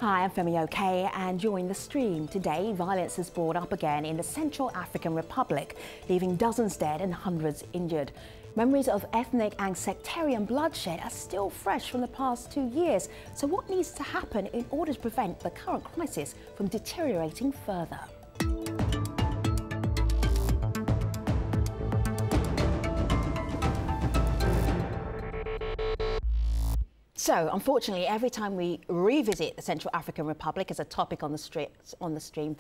Hi, I'm Femi OK, and you're in the stream. Today, violence is brought up again in the Central African Republic, leaving dozens dead and hundreds injured. Memories of ethnic and sectarian bloodshed are still fresh from the past 2 years. So what needs to happen in order to prevent the current crisis from deteriorating further? So, unfortunately, every time we revisit the Central African Republic as a topic on the stream,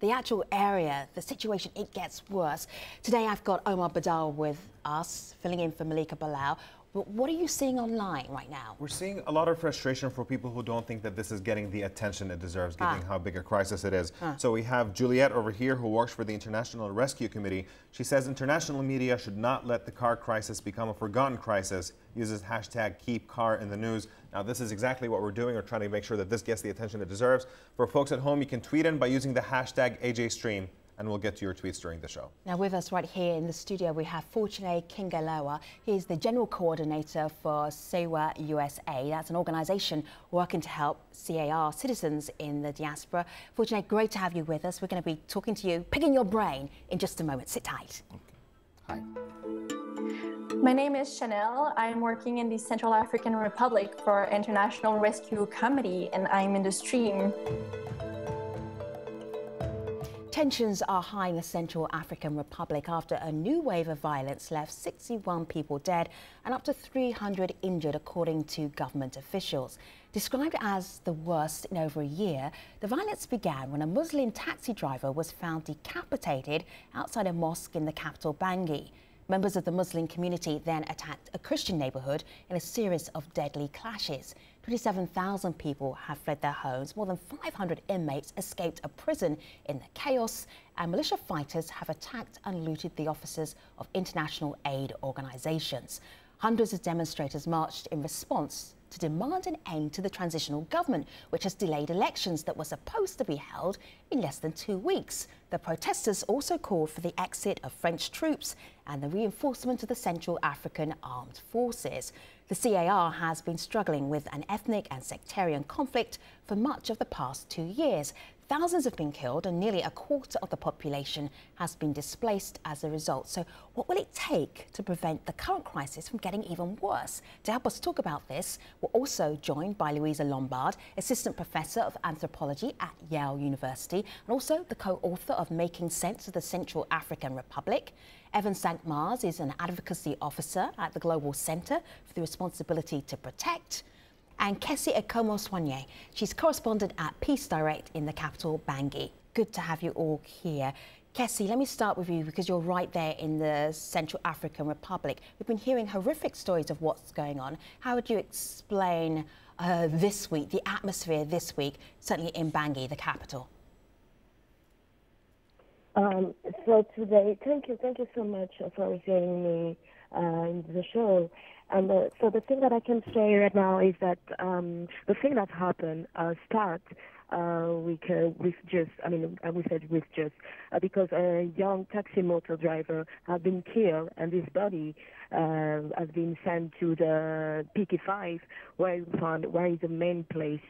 the actual area, the situation, it gets worse. Today, I've got Omar Badal with us, filling in for Malika Balau. But what are you seeing online right now? We're seeing a lot of frustration for people who don't think that this is getting the attention it deserves, given how big a crisis it is. So we have Juliet over here, who works for the International Rescue Committee. She says international media should not let the car crisis become a forgotten crisis, uses hashtag keep car in the news. Now, this is exactly what we're doing. We're trying to make sure that this gets the attention it deserves. For folks at home, you can tweet in by using the hashtag AJStream, and we'll get to your tweets during the show. Now, with us right here in the studio, we have Fortunate Kingalawa. He's the General Coordinator for SEWA USA. That's an organisation working to help CAR citizens in the diaspora. Fortunate, great to have you with us. We're going to be talking to you, picking your brain in just a moment. Sit tight. Okay. Hi. My name is Chanel. I'm working in the Central African Republic for International Rescue Committee, and I'm in the stream. Tensions are high in the Central African Republic after a new wave of violence left 61 people dead and up to 300 injured, according to government officials. Described as the worst in over a year, the violence began when a Muslim taxi driver was found decapitated outside a mosque in the capital, Bangui. Members of the Muslim community then attacked a Christian neighbourhood in a series of deadly clashes. 27,000 people have fled their homes. More than 500 inmates escaped a prison in the chaos, and militia fighters have attacked and looted the offices of international aid organisations. Hundreds of demonstrators marched in response to demand an end to the transitional government, which has delayed elections that were supposed to be held in less than 2 weeks. The protesters also called for the exit of French troops and the reinforcement of the Central African Armed Forces. The CAR has been struggling with an ethnic and sectarian conflict for much of the past 2 years. Thousands have been killed and nearly a quarter of the population has been displaced as a result. So what will it take to prevent the current crisis from getting even worse? To help us talk about this, we're also joined by Louisa Lombard, Assistant Professor of Anthropology at Yale University, and also the co-author of Making Sense of the Central African Republic. Evan Sankmars is an advocacy officer at the Global Centre for the Responsibility to Protect. And Kessie Ekomo-Soigné, she's correspondent at Peace Direct in the capital, Bangui. Good to have you all here. Kessie, let me start with you because you're right there in the Central African Republic. We've been hearing horrific stories of what's going on. How would you explain this week, the atmosphere this week, certainly in Bangui, the capital? So today, thank you so much for receiving me in the show. And so the thing that I can say right now is that the thing that happened because a young taxi motor driver has been killed and his body has been sent to the PK5, where is the main place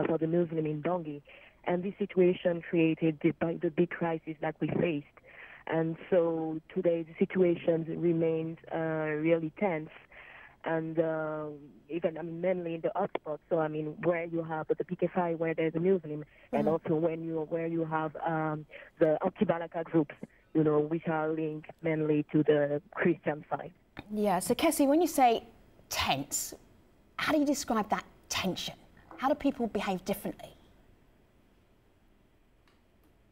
for the Muslim in Bangui. And this situation created the big crisis that we faced. And so today the situation remains really tense. And mainly in the hotspots. So where you have the PK5, where there's a Muslim, and also where you have the anti-Balaka groups, which are linked mainly to the Christian side. Yeah. So Kessie, when you say tense, how do you describe that tension? How do people behave differently?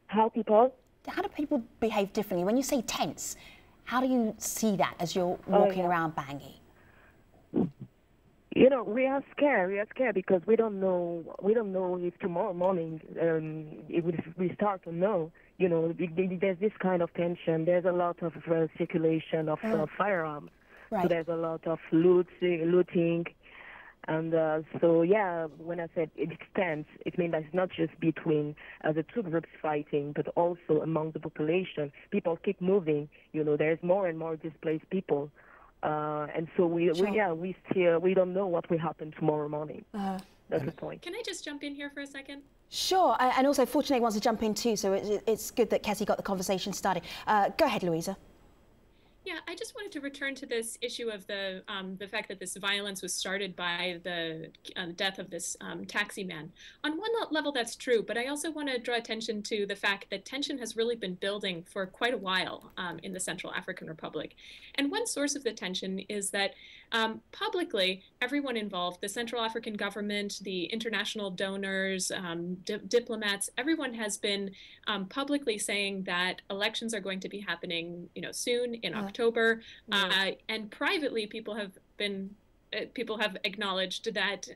How do people behave differently? When you say tense, how do you see that as you're walking around Bangui? We are scared because we don't know if tomorrow morning we start to know. There's this kind of tension. There's a lot of circulation of firearms. Right. So there's a lot of looting. And when I said it extends, it means that it's not just between the two groups fighting, but also among the population. People keep moving. There's more and more displaced people. And so we don't know what will happen tomorrow morning. That's the point. Can I just jump in here for a second? Sure, and also Fortuné wants to jump in too, so it's good that Kessie got the conversation started. Go ahead, Louisa. Yeah, I just wanted to return to this issue of the fact that this violence was started by the death of this taxi man. On one level, that's true, but I also want to draw attention to the fact that tension has really been building for quite a while in the Central African Republic. And one source of the tension is that publicly, everyone involved, the Central African government, the international donors, diplomats, everyone has been publicly saying that elections are going to be happening, soon in October, and privately, people have acknowleded that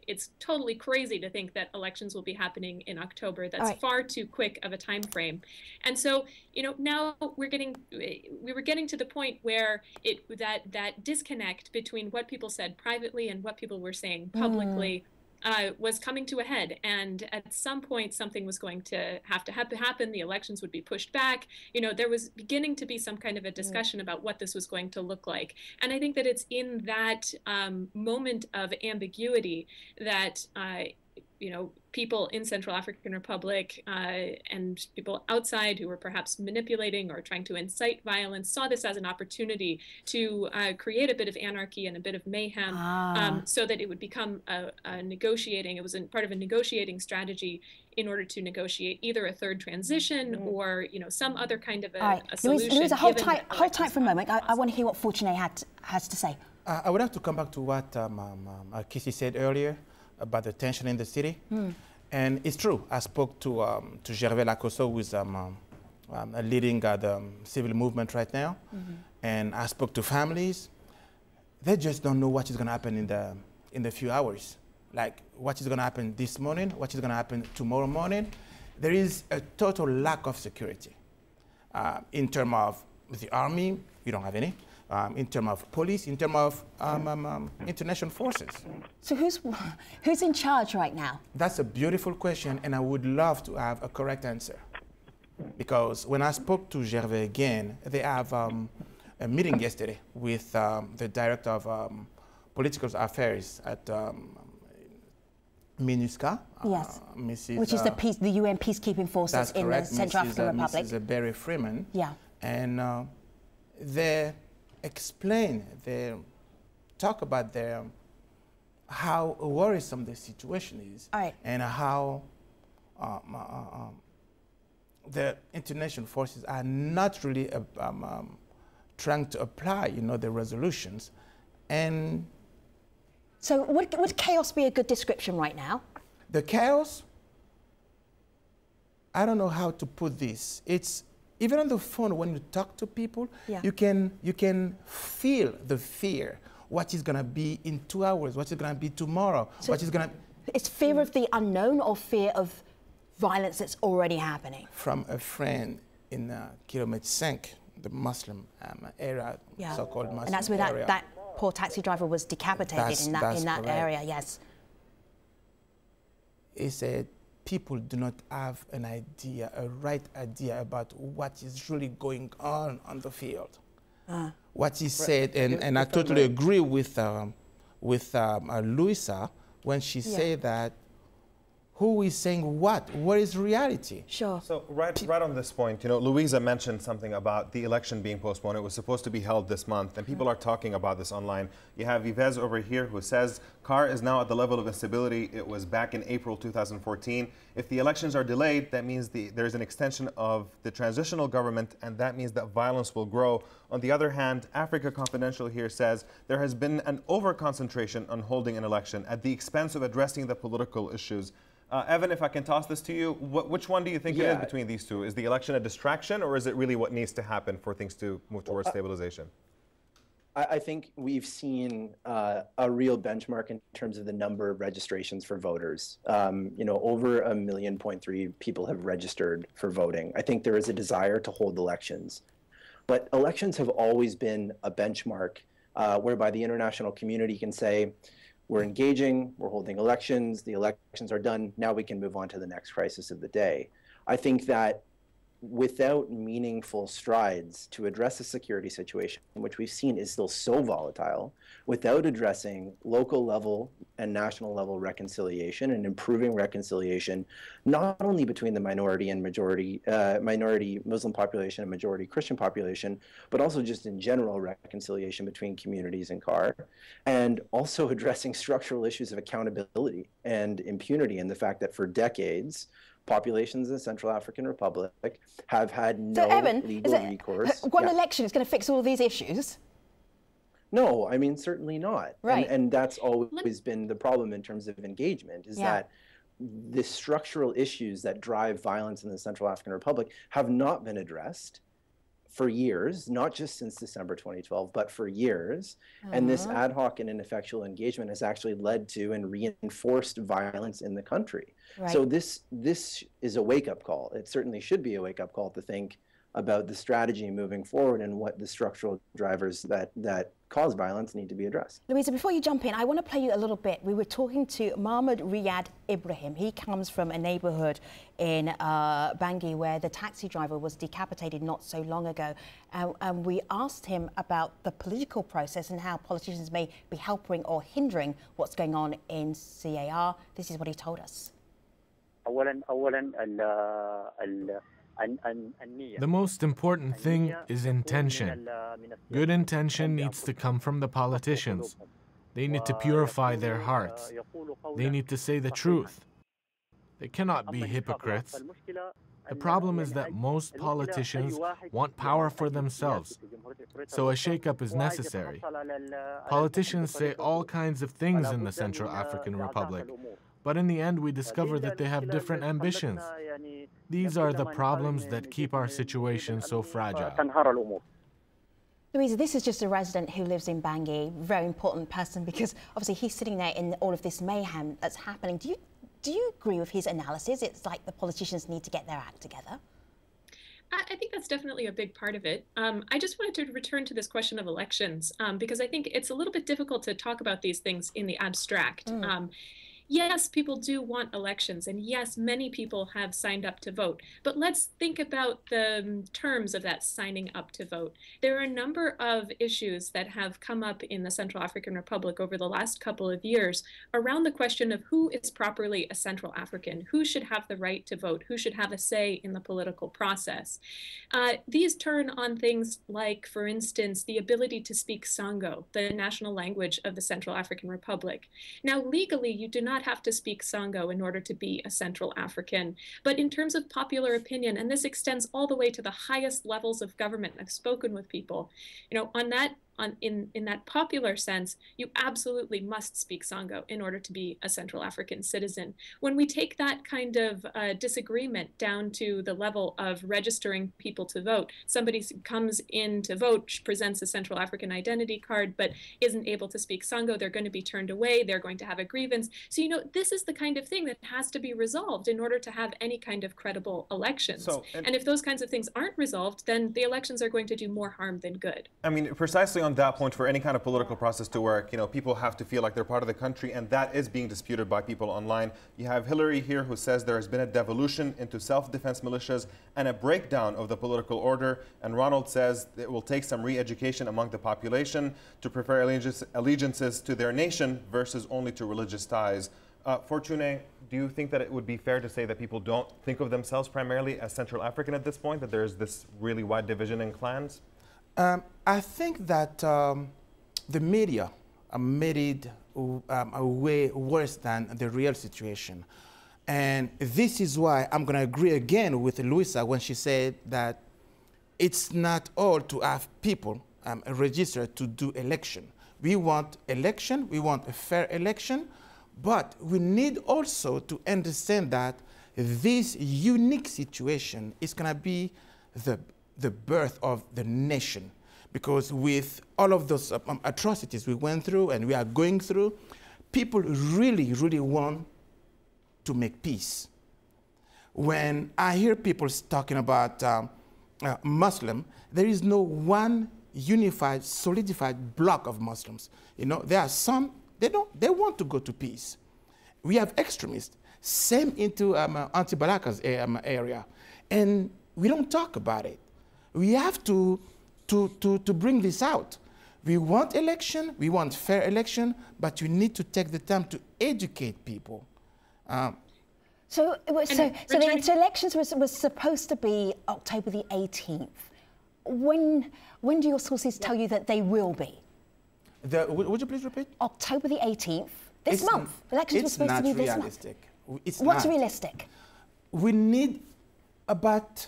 it's totally crazy to think that elections will be happening in October. That's far too quick of a time frame. And so, now we were getting to the point where that disconnect between what people said privately and what people were saying publicly was coming to a head, and at some point something was going to have to happen. The elections would be pushed back. There was beginning to be some kind of a discussion about what this was going to look like, and I think that it's in that moment of ambiguity that people in Central African Republic and people outside who were perhaps manipulating or trying to incite violence saw this as an opportunity to create a bit of anarchy and a bit of mayhem, so that it would become it was part of a negotiating strategy in order to negotiate either a third transition or some other kind of a solution. Louisa, hold tight for a moment. I want to hear what Fortuné has to say. I would like to come back to what Kessie said earlier about the tension in the city. And it's true. I spoke to Gervais Lacosso, who is leading the civil movement right now. And I spoke to families. They just don't know what is going to happen in the few hours. Like, what is going to happen this morning, what is going to happen tomorrow morning. There is a total lack of security. In terms of the army, we don't have any. In terms of police, in terms of international forces. So who's in charge right now? That's a beautiful question, and I would love to have a correct answer. Because when I spoke to Gervais again, they have a meeting yesterday with the director of political affairs at MINUSCA. Yes, Mrs. Which is the UN peacekeeping forces in the Central African Republic. Mrs. Barry Freeman. Yeah. And they talk about how worrisome the situation is, and how the international forces are not really trying to apply, the resolutions. And so would chaos be a good description right now? The chaos, I don't know how to put this. It's even on the phone, when you talk to people, you can feel the fear. What is going to be in 2 hours? What is going to be tomorrow? So it's fear of the unknown or fear of violence that's already happening? From a friend in Kilometre 5, the Muslim area, so-called Muslim area. And that's where that poor taxi driver was decapitated in that area, yes. He said, people do not have a right idea about what is really going on the field. What he said, and I totally agree with Louisa when she said that who is saying what? What is reality? Sure. So right on this point, Louisa mentioned something about the election being postponed. It was supposed to be held this month, and people are talking about this online. You have Yves over here who says CAR is now at the level of instability it was back in April 2014. If the elections are delayed, that means there's an extension of the transitional government, and that means that violence will grow. On the other hand, Africa Confidential here says there has been an over-concentration on holding an election at the expense of addressing the political issues. Evan, if I can toss this to you, which one do you think it is between these two? Is the election a distraction, or is it really what needs to happen for things to move towards stabilization? I think we've seen a real benchmark in terms of the number of registrations for voters. Over 1.3 million people have registered for voting. I think there is a desire to hold elections. But elections have always been a benchmark whereby the international community can say, we're engaging, we're holding elections, the elections are done, now we can move on to the next crisis of the day. I think that without meaningful strides to address the security situation, which we've seen is still so volatile, without addressing local level and national level reconciliation and improving reconciliation, not only between the minority and minority Muslim population and majority Christian population, but also just in general reconciliation between communities in CAR, and also addressing structural issues of accountability and impunity, and the fact that for decades, populations in the Central African Republic have had no legal recourse. One election is going to fix all these issues? No, I mean, certainly not. Right. And that's always been the problem in terms of engagement, is that the structural issues that drive violence in the Central African Republic have not been addressed for years, not just since December 2012, but for years. And this ad hoc and ineffectual engagement has actually led to and reinforced violence in the country. Right. So this is a wake-up call. It certainly should be a wake-up call to think about the strategy moving forward and what the structural drivers that cause violence need to be addressed. Louisa, before you jump in, I want to play you a little bit. We were talking to Mahmoud Riyad Ibrahim. He comes from a neighborhood in Bangui where the taxi driver was decapitated not so long ago. And we asked him about the political process and how politicians may be helping or hindering what's going on in CAR. This is what he told us. The most important thing is intention. Good intention needs to come from the politicians. They need to purify their hearts. They need to say the truth. They cannot be hypocrites. The problem is that most politicians want power for themselves, so a shakeup is necessary. Politicians say all kinds of things in the Central African Republic, but in the end we discover that they have different ambitions. These are the problems that keep our situation so fragile. Louisa, this is just a resident who lives in Bangui, very important person, because obviously he's sitting there in all of this mayhem that's happening. Do you agree with his analysis? It's like the politicians need to get their act together. I think that's definitely a big part of it. I just wanted to return to this question of elections, because I think it's a little bit difficult to talk about these things in the abstract. Yes, people do want elections, and yes, many people have signed up to vote. But let's think about the terms of that signing up to vote. There are a number of issues that have come up in the Central African Republic over the last couple of years around the question of who is properly a Central African, who should have the right to vote, who should have a say in the political process. These turn on things like, for instance, the ability to speak Sango, the national language of the Central African Republic. Now, legally, you do not have to speak Sango in order to be a Central African. But in terms of popular opinion, and this extends all the way to the highest levels of government, I've spoken with people, in that popular sense, you absolutely must speak Sango in order to be a Central African citizen. When we take that kind of disagreement down to the level of registering people to vote, somebody comes in to vote, presents a Central African identity card, but isn't able to speak Sango, they're going to be turned away, they're going to have a grievance. So, this is the kind of thing that has to be resolved in order to have any kind of credible elections. And if those kinds of things aren't resolved, then the elections are going to do more harm than good. I mean, precisely on that point, for any kind of political process to work, people have to feel like they're part of the country, and that is being disputed by people online. You have Hillary here who says there has been a devolution into self-defense militias and a breakdown of the political order, and Ronald says it will take some re-education among the population to prefer allegiances to their nation versus only to religious ties. Fortune, do you think that it would be fair to say that people don't think of themselves primarily as Central African at this point, that there's this really wide division in clans? I think that the media made it way worse than the real situation. And this is why I'm going to agree again with Louisa when she said that it's not all to have people registered to do election. We want election, we want a fair election, but we need also to understand that this unique situation is going to be the birth of the nation. Because with all of those atrocities we went through and we are going through, people really, really want to make peace. When I hear people talking about Muslim, there is no one unified, solidified block of Muslims. There are some, they want to go to peace. We have extremists, same into Anti-Balaka's area. And we don't talk about it. We have to bring this out. We want election, we want fair election, but you need to take the time to educate people. So the elections was supposed to be October the 18th. When do your sources tell you that they will be? Would you please repeat? October the 18th, this month. Elections were supposed to be this month. It's What's not realistic? We need about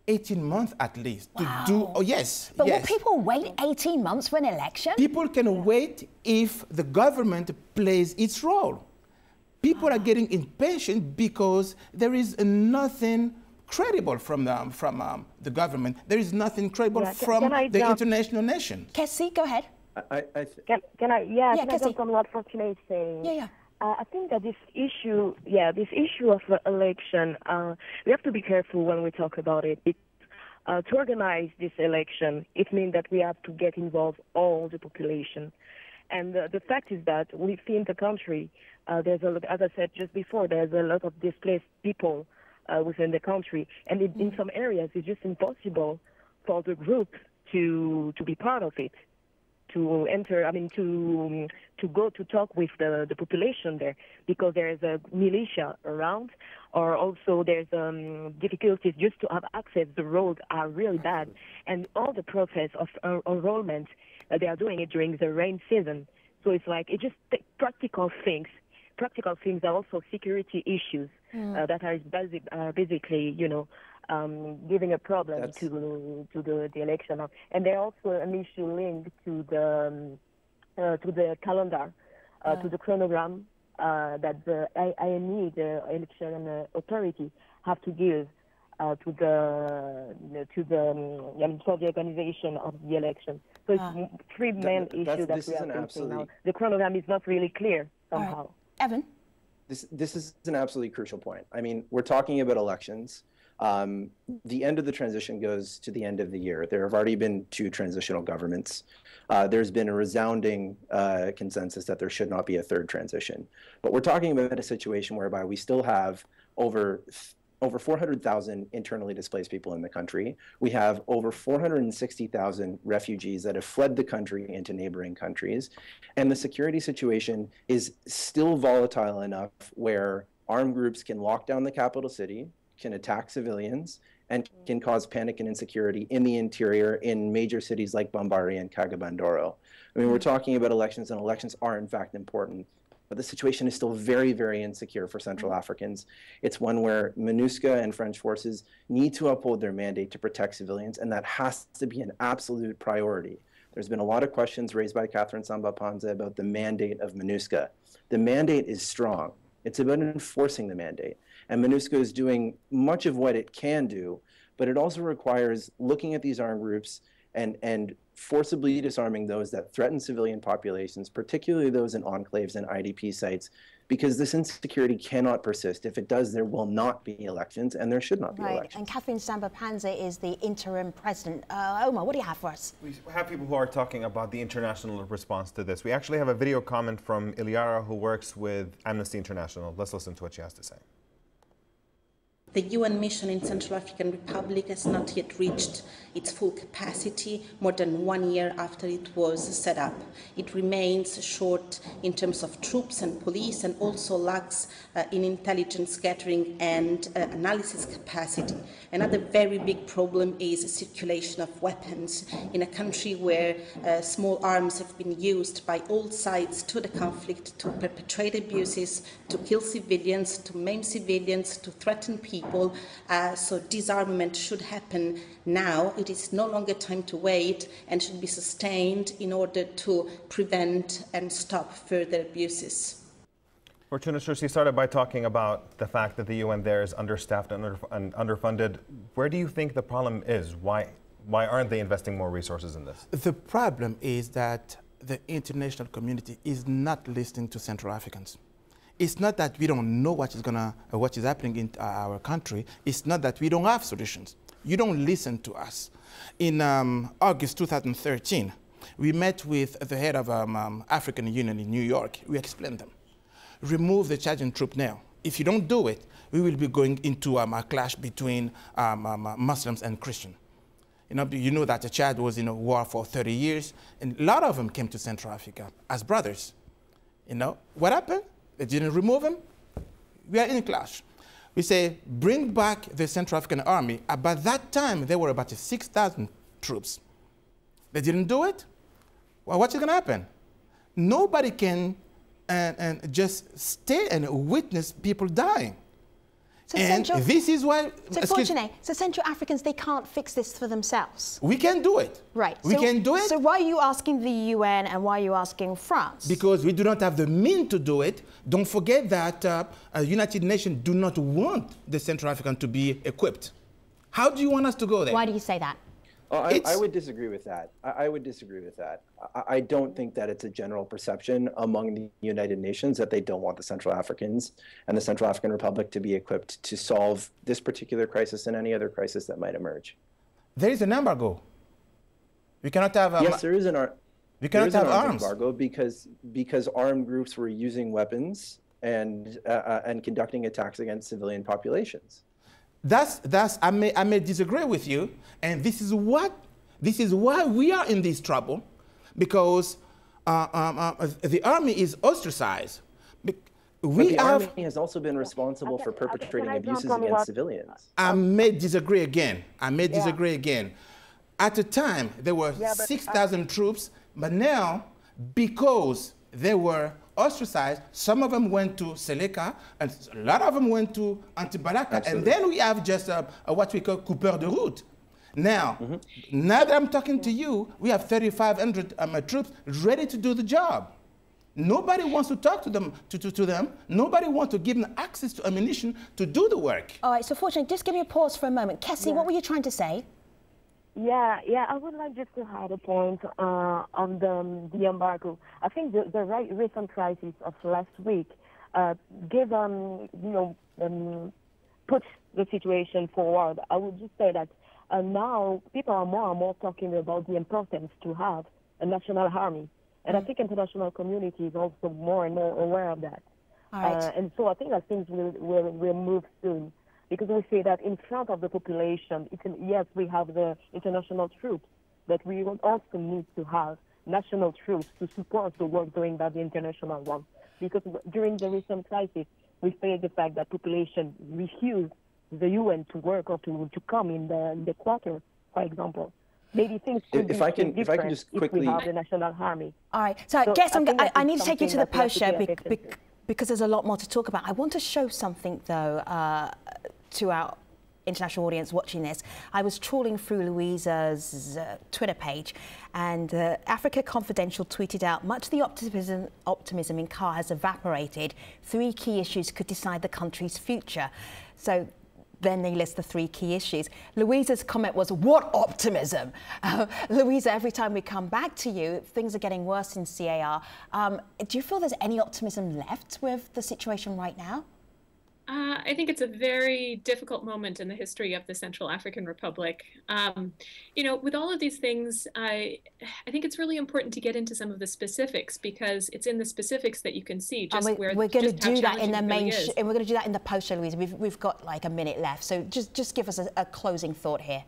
18 months at least to do. Oh yes. But yes. will people wait 18 months for an election? People can wait if the government plays its role. People are getting impatient because there is nothing credible from the government. There is nothing credible from the international nations. Kessie, go ahead. Can I jump on what Fortune is saying? Yeah. I think that this issue of election, we have to be careful when we talk about it. To organize this election, it means that we have to get involved all the population. And the fact is that within the country, as I said just before, there's a lot of displaced people within the country. And in some areas, it's just impossible for the group to be part of it. To enter, to go to talk with the population there, because there is a militia around, or also there's difficulties just to have access. The roads are really bad, and all the process of enrollment, they are doing it during the rain season. So it's like it's just practical things. Practical things are also security issues that are basically, giving a problem to the election, and there's also an issue linked to the calendar, to the chronogram that the IME, the election authority, have to give for the organization of the election. So it's three main issues that we are facing now. The chronogram is not really clear somehow. Right. Evan? This is an absolutely crucial point. I mean, we're talking about elections. The end of the transition goes to the end of the year. There have already been 2 transitional governments. There's been a resounding consensus that there should not be a 3rd transition. But we're talking about a situation whereby we still have over 400,000 internally displaced people in the country. We have over 460,000 refugees that have fled the country into neighboring countries. And the security situation is still volatile enough where armed groups can lock down the capital city, can attack civilians, and can cause panic and insecurity in the interior in major cities like Bambari and Cagabandoro. I mean, we're talking about elections, and elections are in fact important, but the situation is still very, very insecure for Central Africans. It's one where MONUSCO and French forces need to uphold their mandate to protect civilians, and that has to be an absolute priority. There's been a lot of questions raised by Catherine Samba-Panza about the mandate of MONUSCO. The mandate is strong. It's about enforcing the mandate. And MONUSCO is doing much of what it can do, but it also requires looking at these armed groups and forcibly disarming those that threaten civilian populations, particularly those in enclaves and IDP sites, because this insecurity cannot persist. If it does, there will not be elections, and there should not be elections. And Catherine Samba-Panza is the interim president. Omar, what do you have for us? We have people who are talking about the international response to this. We actually have a video comment from Iliara, who works with Amnesty International. Let's listen to what she has to say. The UN mission in Central African Republic has not yet reached its full capacity more than 1 year after it was set up. It remains short in terms of troops and police, and also lacks in intelligence gathering and analysis capacity. Another very big problem is circulation of weapons in a country where small arms have been used by all sides to the conflict to perpetrate abuses, to kill civilians, to maim civilians, to threaten people. So disarmament should happen now. It is no longer time to wait, and should be sustained in order to prevent and stop further abuses. Fortuna, she started by talking about the fact that the UN there is understaffed and underfunded. Where do you think the problem is? Why aren't they investing more resources in this? The problem is that the international community is not listening to Central Africans. It's not that we don't know what is happening in our country. It's not that we don't have solutions. You don't listen to us. In August 2013, we met with the head of African Union in New York. We explained them. Remove the Chadian troop now. if you don't do it, we will be going into a clash between Muslims and Christians. You know that Chad was in a war for 30 years, and a lot of them came to Central Africa as brothers. What happened? They didn't remove them. We are in a clash. We say, bring back the Central African Army. By that time, there were about 6,000 troops. They didn't do it? Well, what's going to happen? Nobody can just stay and witness people dying. So and this is why... So Central Africans, they can't fix this for themselves? We can do it. Right. We can do it. So why are you asking the UN and why are you asking France? Because we do not have the means to do it. Don't forget that United Nations do not want the Central African to be equipped. How do you want us to go there? Why do you say that? I would disagree with that. I would disagree with that. I don't think that it's a general perception among the United Nations that they don't want the Central Africans and the Central African Republic to be equipped to solve this particular crisis and any other crisis that might emerge. There is an embargo. We cannot have... yes, there is an we cannot have arms. Embargo because armed groups were using weapons and conducting attacks against civilian populations. I may disagree with you, and this is why we are in this trouble, because the army is ostracized. The army has also been responsible for perpetrating abuses against civilians. I may disagree again. At the time, there were 6,000 troops, but now, because they were ostracized, some of them went to Seleka, and a lot of them went to Antibalaka, and then we have just what we call Cooper de route. Now, now that I'm talking to you, we have 3,500 troops ready to do the job. Nobody wants to talk to them. Nobody wants to give them access to ammunition to do the work. All right, so fortunately, just give me a pause for a moment. Kessie, what were you trying to say? Yeah, I would like just to add a point on the embargo. I think the recent crisis of last week gave pushed the situation forward. I would just say that now people are more and more talking about the importance to have a national army, and I think international community is also more and more aware of that. All right. And so I think that things will move soon. Because we say that in front of the population, yes, we have the international troops, but we will also need to have national troops to support the work doing by the international one. Because during the recent crisis, we faced the fact that population refused the UN to work or to come in the quarter, for example. Maybe things could be different if we have the national army. All right. So I guess I need to take you to the post show because there's a lot more to talk about. I want to show something, though, to our international audience watching this. I was trawling through Louisa's Twitter page, and Africa Confidential tweeted out, much of the optimism in CAR has evaporated. 3 key issues could decide the country's future. So then they list the 3 key issues. Louisa's comment was, what optimism? Louisa, every time we come back to you, things are getting worse in CAR. Do you feel there's any optimism left with the situation right now? I think it's a very difficult moment in the history of the Central African Republic. With all of these things, I think it's really important to get into some of the specifics, because it's in the specifics that you can see just we're going to do that in the main and we're going to do that in the post show, Louisa. We've got like a minute left, so just give us a closing thought here.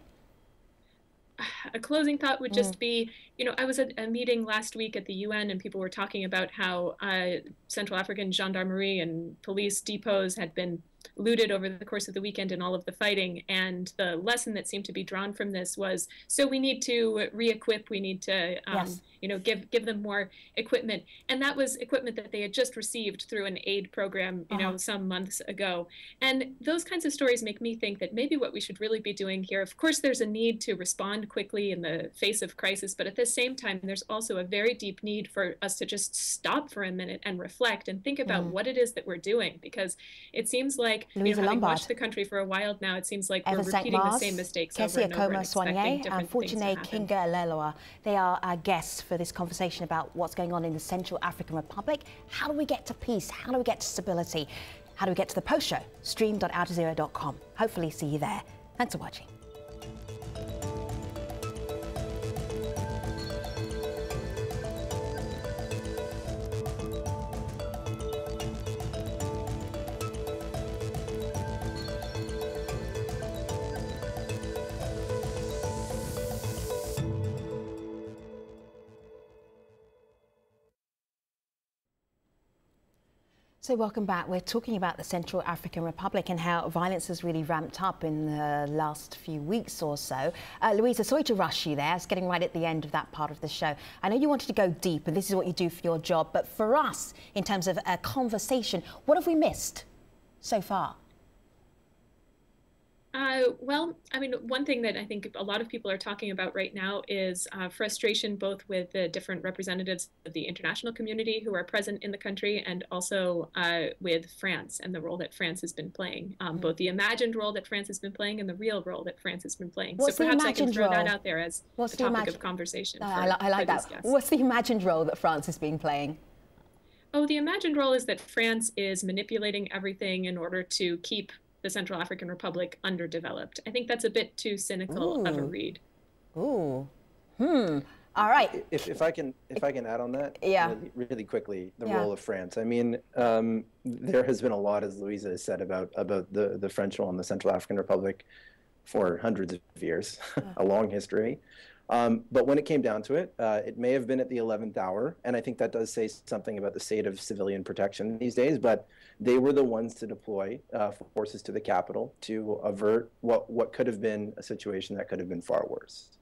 A closing thought would just be, I was at a meeting last week at the UN, and people were talking about how Central African gendarmerie and police depots had been looted over the course of the weekend in all of the fighting. And the lesson that seemed to be drawn from this was, so we need to re-equip, we need to, give them more equipment. And that was equipment that they had just received through an aid program, some months ago. And those kinds of stories make me think that maybe what we should really be doing here, of course, there's a need to respond quickly in the face of crisis, but at the same time, there's also a very deep need for us to just stop for a minute and reflect and think about what it is that we're doing, because it seems like, having watched the country for a while now, it seems like we're repeating the same mistakes over and over and expecting different things to happen. Kinga Leloa, they are our guests for this conversation about what's going on in the Central African Republic. How do we get to peace? How do we get to stability? How do we get to the post show? stream.altozero.com. Hopefully see you there. Thanks for watching. So welcome back. We're talking about the Central African Republic and how violence has really ramped up in the last few weeks or so. Louisa, sorry to rush you there. It's getting right at the end of that part of the show. I know you wanted to go deep, and this is what you do for your job. But for us, in terms of a conversation, what have we missed so far? Well, I mean, one thing that I think a lot of people are talking about right now is frustration both with the different representatives of the international community who are present in the country and also with France and the role that France has been playing, both the imagined role that France has been playing and the real role that France has been playing. What's so perhaps I can throw role? that out there as a topic of conversation. I like that. What's the imagined role that France has been playing? Oh, the imagined role is that France is manipulating everything in order to keep the Central African Republic underdeveloped. I think that's a bit too cynical of a read. Ooh. All right. If I can add on that, yeah, really quickly, the role of France. I mean, there has been a lot, as Louisa has said, about the French role in the Central African Republic for hundreds of years, a long history. But when it came down to it, it may have been at the 11th hour, and I think that does say something about the state of civilian protection these days, but they were the ones to deploy forces to the capital to avert what could have been a situation that could have been far worse.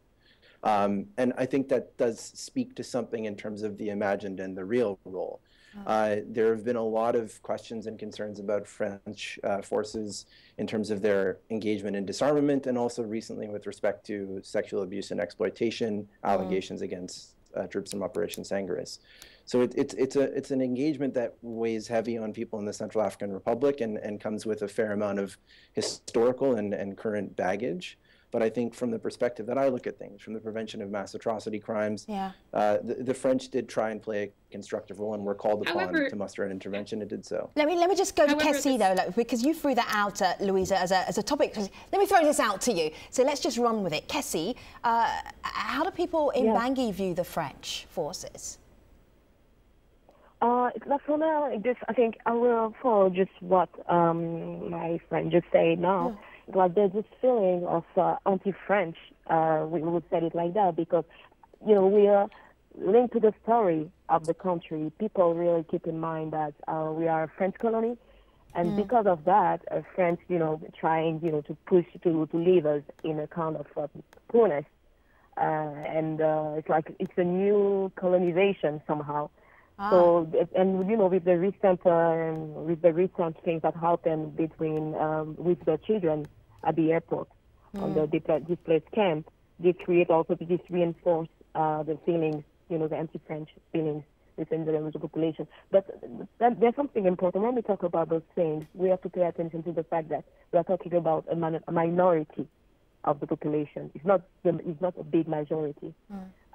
And I think that does speak to something in terms of the imagined and the real role. There have been a lot of questions and concerns about French forces in terms of their engagement in disarmament, and also recently with respect to sexual abuse and exploitation allegations against troops from Operation Sangaris. So it's an engagement that weighs heavy on people in the Central African Republic and comes with a fair amount of historical and current baggage. But I think from the perspective that I look at things, from the prevention of mass atrocity crimes, the French did try and play a constructive role and were called upon to muster an intervention. It did so. Let me just go to Kessie, though, because you threw that out, Louisa, as a topic. Let me throw this out to you. So let's just run with it. Kessie, how do people in Bangui view the French forces? For now, I think I will follow just what my friend just said now. Like there's this feeling of anti-French, we would say it like that, because, you know, we are linked to the story of the country. People really keep in mind that we are a French colony, and because of that, France, you know, trying, you know, to push to leave us in a kind of poorness, and it's like it's a new colonization somehow. So, and you know, with the recent things that happened between with the children at the airport on the displaced camp, they create also to just reinforce the feelings, you know, the anti-French feelings within the population. But there's something important when we talk about those things. We have to pay attention to the fact that we are talking about a minority of the population. It's not a big majority.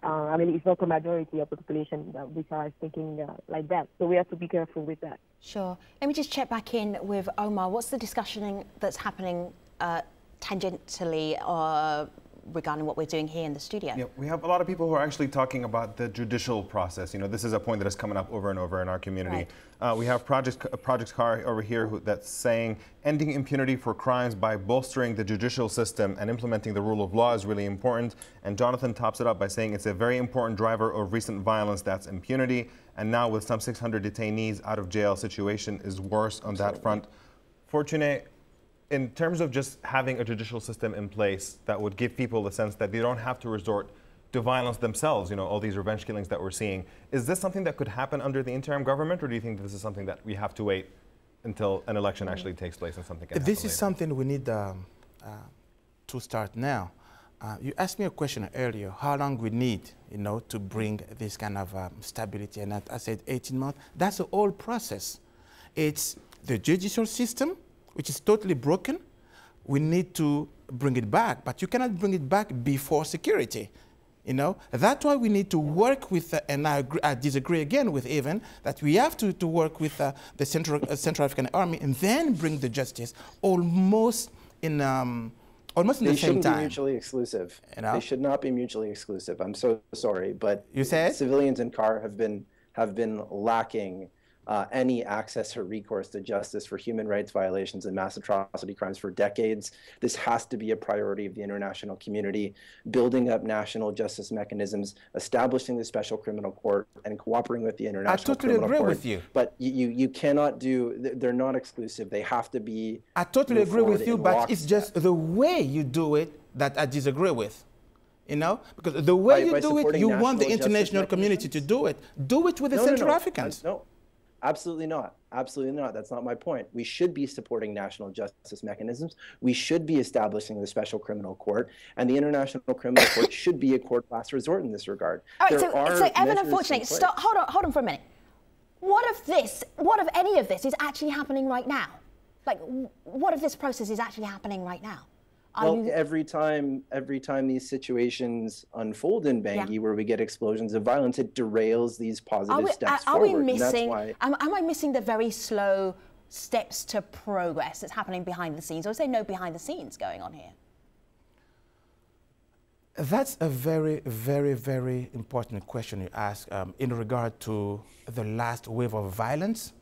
I mean, it's not a majority of the population which are thinking like that. So we have to be careful with that. Sure. Let me just check back in with Omar. What's the discussion that's happening tangentially regarding what we're doing here in the studio? Yeah, we have a lot of people who are actually talking about the judicial process. You know, this is a point that is coming up over and over in our community. Right. We have Project Car over here that's saying ending impunity for crimes by bolstering the judicial system and implementing the rule of law is really important. And Jonathan tops it up by saying it's a very important driver of recent violence, that's impunity. And now with some 600 detainees out of jail, situation is worse on that front. Fortuné, in terms of just having a judicial system in place that would give people the sense that they don't have to resort to violence themselves, you know, all these revenge killings that we're seeing, is this something that could happen under the interim government, or do you think this is something that we have to wait until an election actually takes place and something can happen This is something we need to start now. You asked me a question earlier, how long we need, you know, to bring this kind of stability, and I said 18 months. That's the whole process. It's the judicial system, which is totally broken. We need to bring it back, but you cannot bring it back before security. You know, that's why we need to work with, and I disagree again with Evan, that we have to work with the Central African Army and then bring the justice almost in the same time. They shouldn't be mutually exclusive. You know? They should not be mutually exclusive. I'm so sorry, but you said civilians in CAR have been lacking any access or recourse to justice for human rights violations and mass atrocity crimes for decades. This has to be a priority of the international community, building up national justice mechanisms, establishing the Special Criminal Court, and cooperating with the International Criminal Court. I totally agree with you. But you cannot do, they're not exclusive. They have to be. I totally agree with you, but it's just the way you do it that I disagree with. You know, because the way you do it, you want the international community to do it. Do it with the Central Africans. No, absolutely not. Absolutely not. That's not my point. We should be supporting national justice mechanisms. We should be establishing the Special Criminal Court, and the International Criminal Court should be a court of last resort in this regard. All right, so Evan, unfortunately, stop. Hold on for a minute. What if any of this is actually happening right now? Like, what if this process is actually happening right now? Well, every time these situations unfold in Bangui, where we get explosions of violence, it derails these positive steps forward. Am I missing the very slow steps to progress that's happening behind the scenes, or is there no behind the scenes going on here? That's a very, very, very important question you ask in regard to the last wave of violence.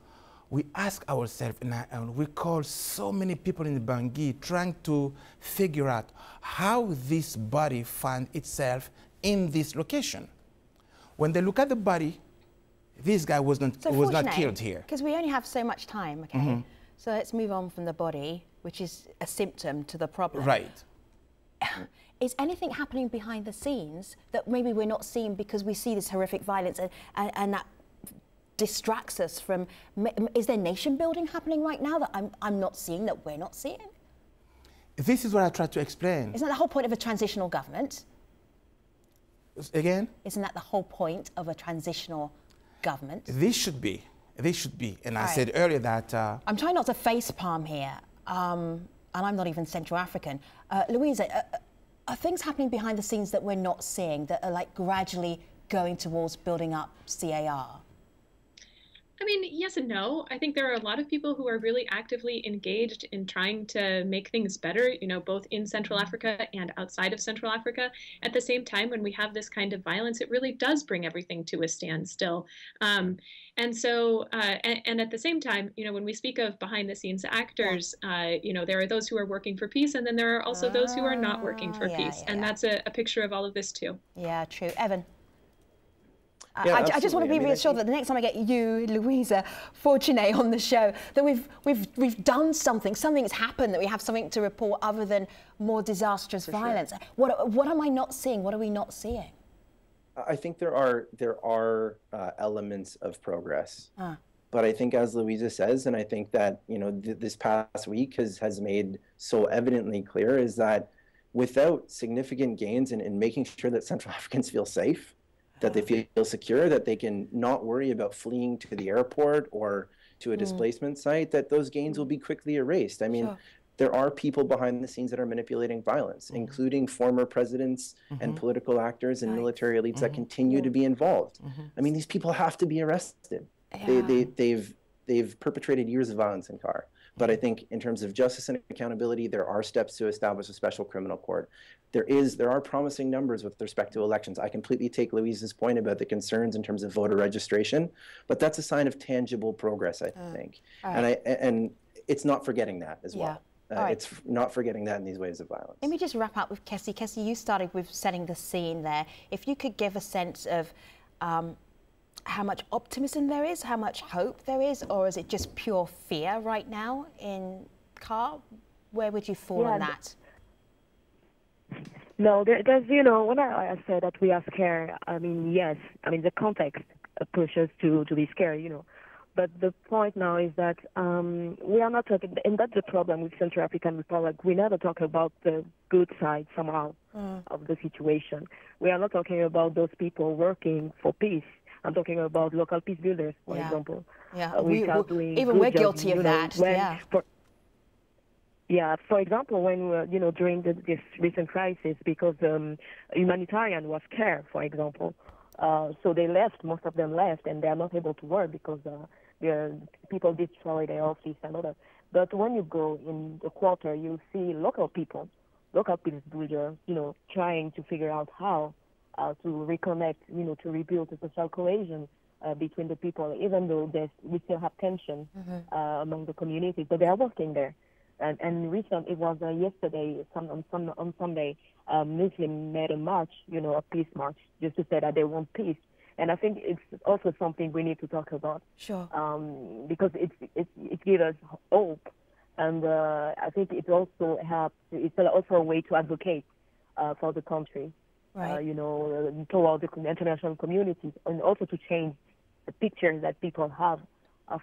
We ask ourselves, and we call so many people in Bangui trying to figure out how this body finds itself in this location. When they look at the body, this guy was not killed here. Because we only have so much time, okay? So let's move on from the body, which is a symptom to the problem. Right. Is anything happening behind the scenes that maybe we're not seeing because we see this horrific violence and that distracts us from, is there nation building happening right now that I'm not seeing, that we're not seeing? This is what I tried to explain. Isn't that the whole point of a transitional government? Again? Isn't that the whole point of a transitional government? This should be. And I said earlier that... I'm trying not to facepalm here, and I'm not even Central African. Louisa, are things happening behind the scenes that we're not seeing, that are like gradually going towards building up CAR? I mean, yes and no. I think there are a lot of people who are really actively engaged in trying to make things better, you know, both in Central Africa and outside of Central Africa. At the same time, when we have this kind of violence, it really does bring everything to a standstill. And at the same time, you know, when we speak of behind the scenes actors, you know, there are those who are working for peace, and then there are also those who are not working for peace. And that's a picture of all of this too. Yeah, true. Evan? Yeah, I just want to be reassured that the next time I get you, Louisa, Fortuné on the show, that we've done something. Something's happened, that we have something to report other than more disastrous violence. Sure. What am I not seeing? What are we not seeing? I think there are elements of progress. But I think, as Louisa says, and I think that, you know, this past week has made so evidently clear, is that without significant gains in making sure that Central Africans feel safe, that they feel secure, that they can not worry about fleeing to the airport or to a displacement site, that those gains will be quickly erased. I mean, there are people behind the scenes that are manipulating violence, including former presidents and political actors and military elites that continue to be involved. I mean, these people have to be arrested. They've perpetrated years of violence in CAR. But I think in terms of justice and accountability, there are steps to establish a special criminal court. There are promising numbers with respect to elections. I completely take Louise's point about the concerns in terms of voter registration, but that's a sign of tangible progress, I think. And it's not forgetting that as well. It's not forgetting that in these waves of violence. Let me just wrap up with Kessie. Kessie, you started with setting the scene there. If you could give a sense of how much optimism there is, how much hope there is, or is it just pure fear right now in CAR? Where would you fall on that? No, there's, you know, when I said that we are scared, I mean, yes, I mean, the context pushes to be scared, you know. But the point now is that we are not talking, and that's the problem with Central African Republic. We never talk about the good side somehow of the situation. We are not talking about those people working for peace. I'm talking about local peace builders, for example. Yeah, we're guilty of that. For example, when you know, during this recent crisis, because humanitarian was scarce, for example, so they left. Most of them left, and they are not able to work because people destroy their office and all that. But when you go in the quarter, you see local peace builders, you know, trying to figure out how to reconnect, you know, to rebuild the social cohesion between the people, even though we still have tension among the communities, but they are working there. And recently, it was yesterday, on Sunday, Muslims made a march, a peace march, just to say that they want peace. And I think it's also something we need to talk about. Sure. Because it gives us hope, and I think it also helps. It's also a way to advocate for the country, right. Toward the international communities, and also to change the picture that people have of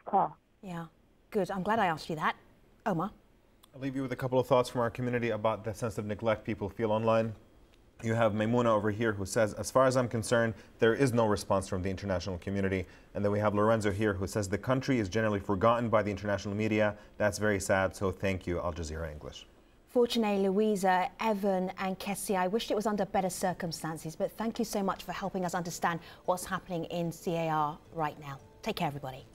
car. Yeah, good. I'm glad I asked you that. Omar? I'll leave you with a couple of thoughts from our community about the sense of neglect people feel online. You have Maimouna over here who says, as far as I'm concerned, there is no response from the international community. And then we have Lorenzo here who says, the country is generally forgotten by the international media. That's very sad, so thank you, Al Jazeera English. Fortunately, Louisa, Evan and Kessie, I wished it was under better circumstances, but thank you so much for helping us understand what's happening in CAR right now. Take care, everybody.